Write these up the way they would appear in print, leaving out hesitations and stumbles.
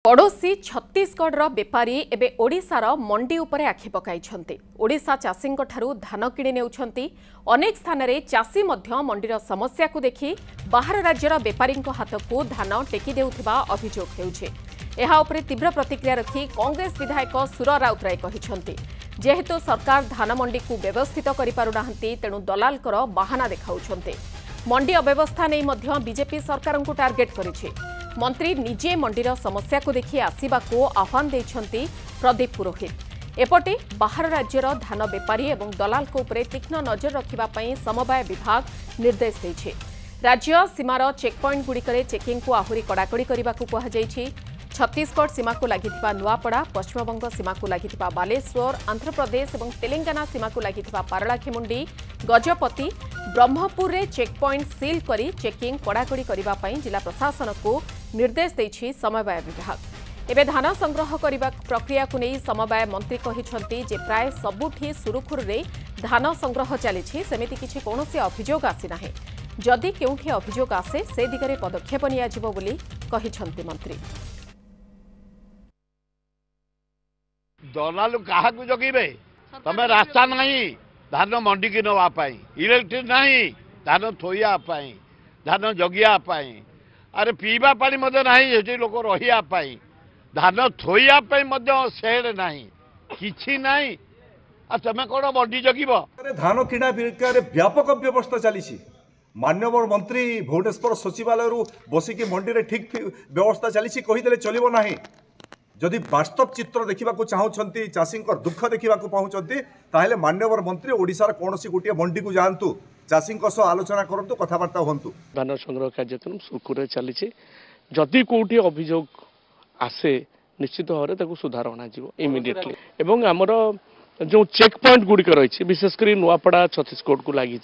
पड़ोशी छत्तीसगढ़ बेपारी एवं ओडिशार मंडी उपरे आखि पकाइछन्ति। ओडिशा चाषींक ठारू धान किणी नेउछन्ति। अनेक स्थान रे चाषी मध्य मंडीर समस्या को देखि बाहर राज्यर बेपारींक हाथकू धान टेकी देउथिबा अभियोग हेउछे। एहा उपरे तीव्र प्रतिक्रिया रखी कांग्रेस विधायक सुर राउतराय कहिछन्ति, जेहेतु सरकार धान मंडी को व्यवस्थित करि पारु नाहंती, तेणु दलालकर बाहाना देखाउछन्ति। मंडी अव्यवस्था नै मध्य बीजेपी सरकारंकु टार्गेट करिछि। मंत्री निजे मंडीर समस्या को देखि आसिबाको आह्वान देइछन्ति प्रदीप पुरोहित। एपटे बाहर राज्यर धान बेपारी और दलाल को उपरे तीक्ष्ण नजर रखिबा पई समवाय विभाग निर्देश दैछि। राज्य सीमार चेकपॉइंट गुड़िकरे चेकिंग को आहुरी कड़ाकड़ी करबाकू कहाଯାଇଛି। छत्तीसगढ़ सीमा को लागिथिबा नुआपड़ा, पश्चिमबंग सीमा को लागिथिबा बालेश्वर, आंध्र प्रदेश और तेलंगाना सीमा को लागिथिबा पारलाखेमुंडी, गजपति, ब्रह्मपुर रे चेकपॉइंट सील करी चेकिंग कड़ाकड़ी करबा पई जिला प्रशासन को निर्देश दैछि समवाय विभाग। एबे धान संग्रह करबा प्रक्रिया को नहीं समवाय मंत्री कहिछन्ति जे प्राय सबुठी सुरुखुरु रे धान संग्रह चलिछि, सेमिति किछि कोनोसी अभियोग आसी नाही। जदि केउठी अभियोग आसे से दिगरे पदक्षेप निया जिवो बोली कहिछन्ति मंत्री। दलाल क्या जगीबे तमें रास्ता नहीं धान मंडी की नवा इलेक्ट्रिक नहीं धान थोइया धान जगिया अरे पीवा पानी नहीं लोक रही धान थोइया सेड नहीं किछि नहीं तमें कौन मंडी जगिब। धान किणा बिक्री व्यापक व्यवस्था चली। माननीय मंत्री भुवनेश्वर सचिवालय बसिकी मंडी रे ठीक व्यवस्था चली कहीदे चलो ना। जदि वास्तव चित्र देखा चाहते चाषी दुख देखा पाँच ताहले माननीय मंत्री ओडिशार कौन गोटे मंडी को जातु चाषी आलोचना करूँ कथबार्ता हूँ। धान संग्रह कार्यक्रम सुरखुर चली। जदि कौटी अभियोग आसे निश्चित भाव में सुधार अणाଯିव इमिडिएटली। एवं आमर जो चेक पॉइंट गुड़िक रही विशेषकर नुआपड़ा छत्तीसगढ़ को लगी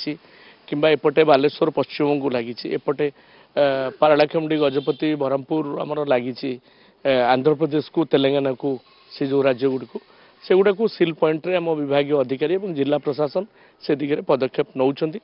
कि एपटे बालेश्वर पश्चिमबंग को लगी एपटे पारलाखेमुंडी गजपति ब्रह्मपुर आमर लगी आंध्र प्रदेश को तेलंगाना को से जो राज्य गुड़िक से गुड़ा को सील पॉइंट रे आम विभाग अधिकारी और जिला प्रशासन से दिगरे पदक्षेप नौछंती।